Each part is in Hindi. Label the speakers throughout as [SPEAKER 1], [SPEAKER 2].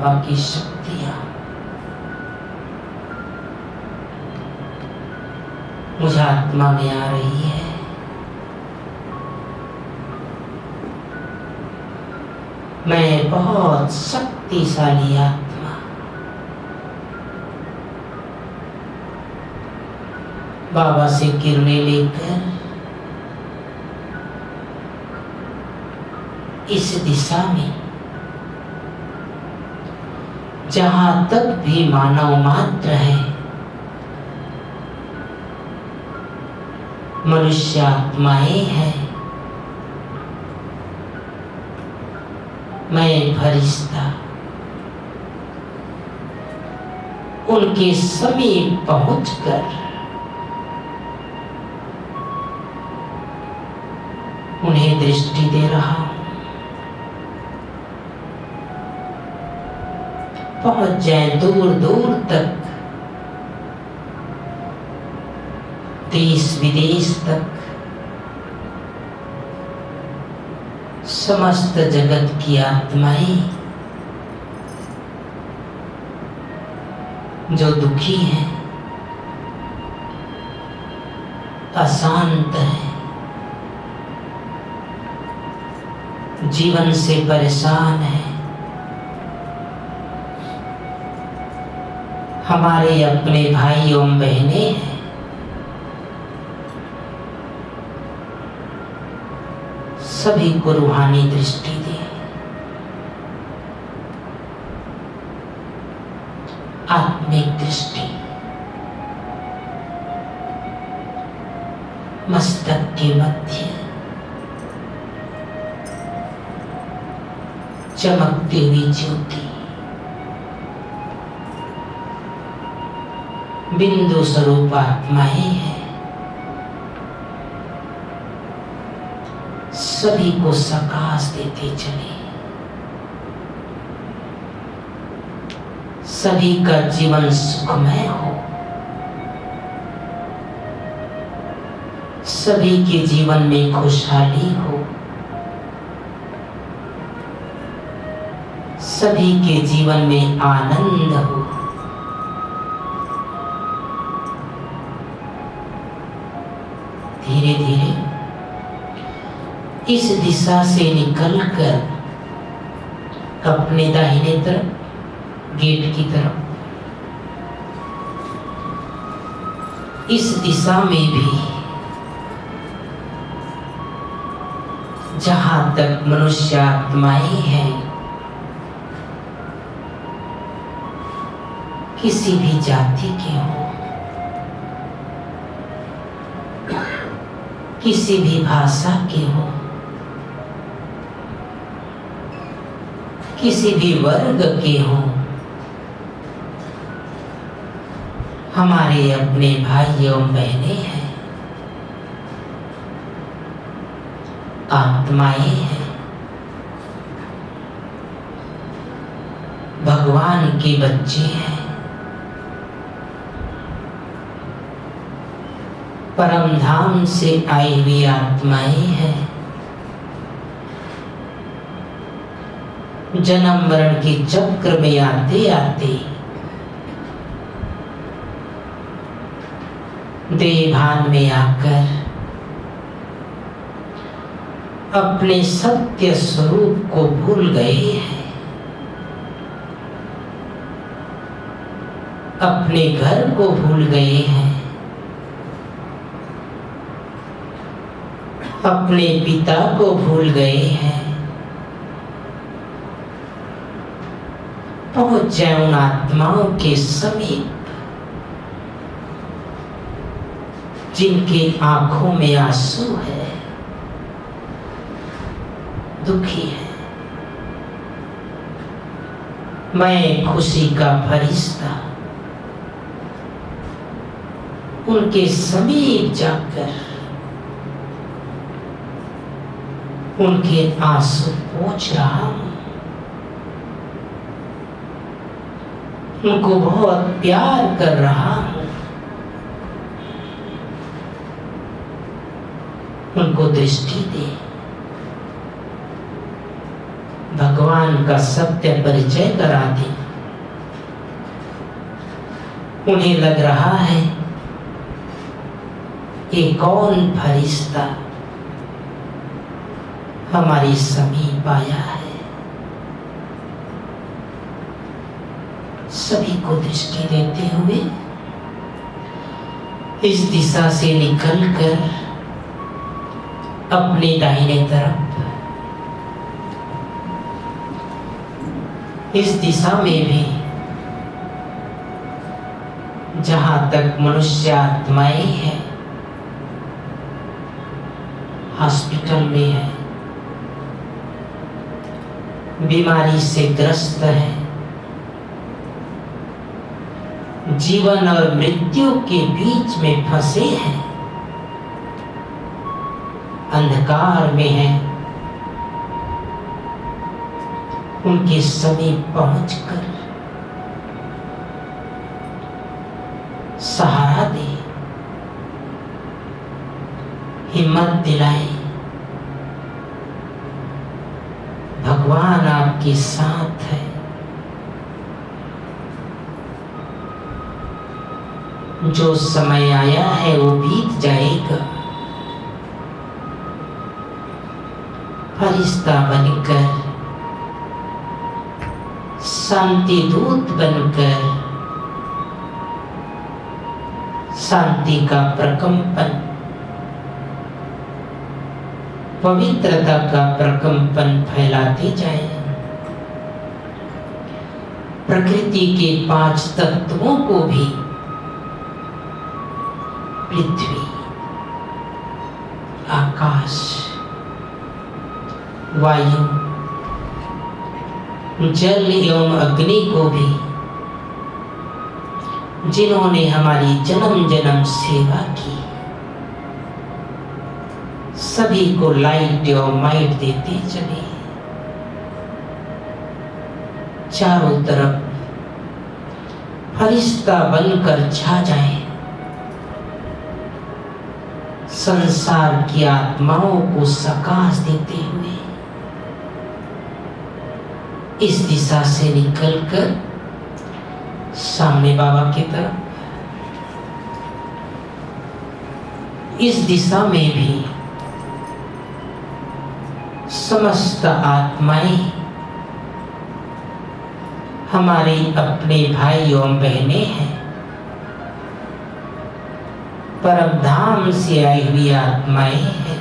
[SPEAKER 1] बाकी शक्तियां मुझे आत्मा में आ रही है। मैं बहुत शक्तिशाली आत्मा, बाबा से किरणें लेकर इस दिशा में जहां तक भी मानव मात्र है, मनुष्य आत्माएं हैं, मैं फरिश्ता उनके समीप पहुंचकर उन्हें दृष्टि दे रहा हूं। पहुंच जाए दूर दूर तक, देश विदेश तक, समस्त जगत की आत्माएं जो दुखी हैं, अशांत हैं, जीवन से परेशान हैं, हमारे अपने भाई एवं बहनें हैं, सभी को रूहानी दृष्टि दे। आत्मिक दृष्टि मस्तक के मध्य चमकती हुई ज्योति, बिंदु स्वरूप आत्माएं हैं, सभी को प्रकाश देते चले। सभी का जीवन सुखमय हो, सभी के जीवन में खुशहाली हो, सभी के जीवन में आनंद हो। धीरे धीरे इस दिशा से निकलकर अपने दाहिने तरफ गेट की तरफ, इस दिशा में भी जहां तक मनुष्य आत्माएं हैं, किसी भी जाति के हो, किसी भी भाषा के हो, किसी भी वर्ग के हो, हमारे अपने भाई एवं बहनें हैं, आत्माएं हैं, भगवान के बच्चे हैं, परम धाम से आई हुई आत्माएं हैं, जन्म मरण के चक्र में आते आते देहभान में आकर अपने सत्य स्वरूप को भूल गए हैं, अपने घर को भूल गए हैं, अपने पिता को भूल गए हैं। पहुंच जाए उन आत्माओं के समीप जिनके आंखों में आंसू है, दुखी है। मैं खुशी का फरिश्ता उनके समीप जाकर उनके आंसू पोंछ रहा हूं, उनको बहुत प्यार कर रहा हूं, उनको दृष्टि दे। भगवान भगवान का सत्य परिचय करा दी। उन्हें लग रहा है कि कौन फरिश्ता हमारे समीप आया है। सभी को दृष्टि देते हुए इस दिशा से निकलकर अपने दाहिने तरफ इस दिशा में भी जहां तक मनुष्य आत्माएं हैं, हॉस्पिटल में है, बीमारी से ग्रस्त है, जीवन और मृत्यु के बीच में फंसे हैं, अंधकार में हैं, उनके समीप पहुंचकर सहारा दे, हिम्मत दिलाए। भगवान आपके साथ है। जो समय आया है वो बीत जाएगा। फरिश्ता बनकर, शांति दूत बनकर, शांति का प्रकंपन, पवित्रता का प्रकंपन फैलाते जाए। प्रकृति के 5 तत्वों को भी, पृथ्वी, आकाश, वायु, जल एवं अग्नि को भी, जिन्होंने हमारी जन्म जन्म सेवा की, सभी को लाइट एवं माइट देते चले। चारों तरफ फरिश्ता बनकर छा जाए। संसार की आत्माओं को सकाश देते हुए इस दिशा से निकलकर सामने बाबा की तरफ, इस दिशा में भी समस्त आत्माएं हमारे अपने भाई एवं बहनें हैं। परम धाम से आई हुई आत्माएं हैं।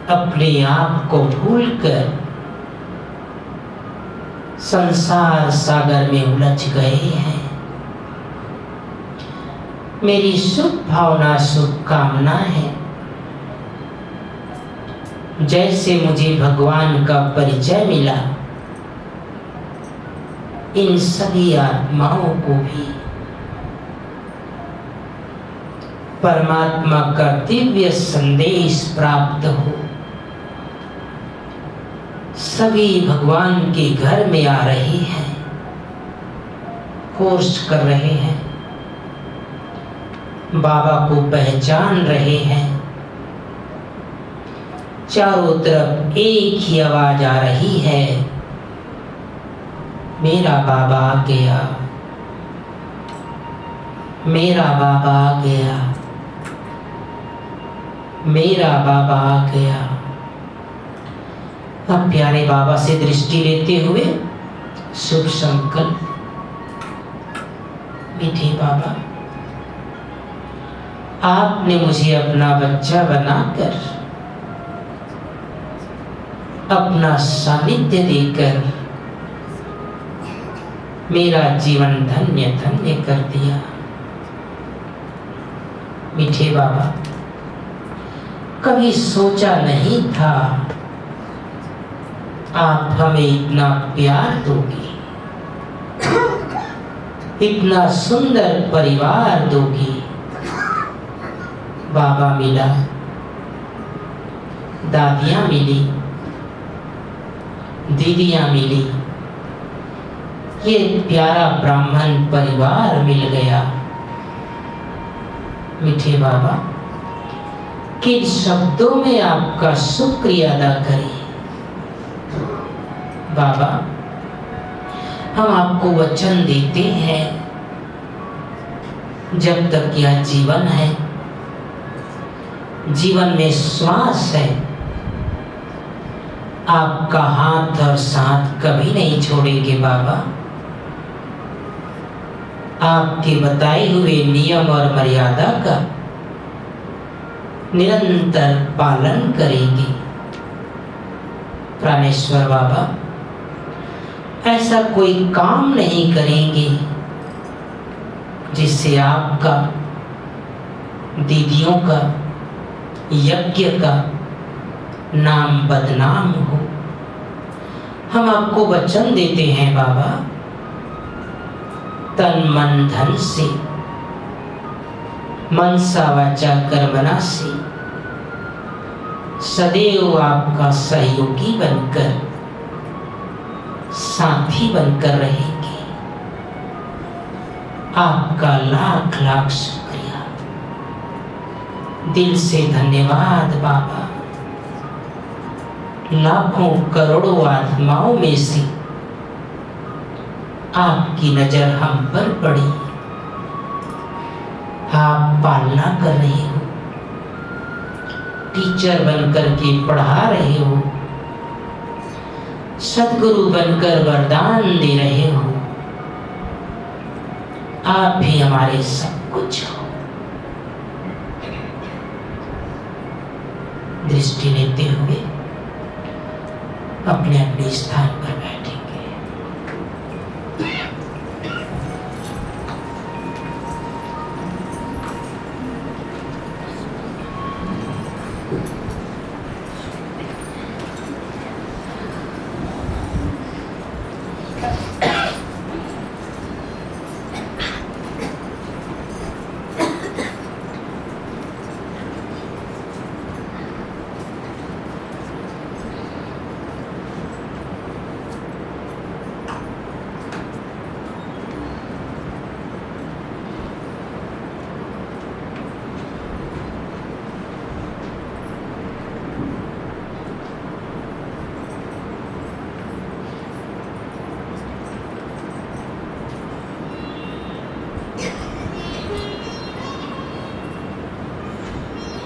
[SPEAKER 1] अपने आप को भूलकर संसार सागर में उलझ गए हैं। मेरी शुभ भावना, शुभकामना है, जैसे मुझे भगवान का परिचय मिला, इन सभी आत्माओं को भी परमात्मा का दिव्य संदेश प्राप्त हो। सभी भगवान के घर में आ रहे हैं, कोर्स कर रहे हैं, बाबा को पहचान रहे हैं। चारों तरफ एक ही आवाज आ रही है, मेरा बाबा आ गया, मेरा बाबा आ गया, मेरा बाबा आ गया। अब प्यारे बाबा से दृष्टि लेते हुए शुभ संकल्प। मीठे बाबा, आपने मुझे अपना बच्चा बनाकर, अपना सानिध्य देकर मेरा जीवन धन्य धन्य कर दिया। मीठे बाबा, कभी सोचा नहीं था आप हमें इतना प्यार दोगी, इतना सुंदर परिवार दोगी। बाबा मिला, दादियाँ मिली, दीदियाँ मिली, ये प्यारा ब्राह्मण परिवार मिल गया। मीठे बाबा, किन शब्दों में आपका शुक्रिया अदा करें। बाबा, हम आपको वचन देते हैं, जब तक यह जीवन है, जीवन में श्वास है, आपका हाथ और साथ कभी नहीं छोड़ेंगे। बाबा, आपके बताए हुए नियम और मर्यादा का निरंतर पालन करेंगे। प्राणेश्वर बाबा, ऐसा कोई काम नहीं करेंगे जिससे आपका, दीदियों का, यज्ञ का नाम बदनाम हो। हम आपको वचन देते हैं बाबा, तन मन धन से, मनसा वाचा कर्मणा से सदैव आपका सहयोगी बनकर, साथी बनकर रहेंगे। आपका लाख लाख शुक्रिया, दिल से धन्यवाद बाबा। लाखों करोड़ों आत्माओं में से आपकी नजर हम पर पड़ी, आप पालना कर रहे हो, टीचर बनकर के पढ़ा रहे हो, सद्गुरु बनकर वरदान दे रहे हो। आप भी हमारे सब कुछ हो। दृष्टि लेते हुए अपने अपने स्थान पर बैठे।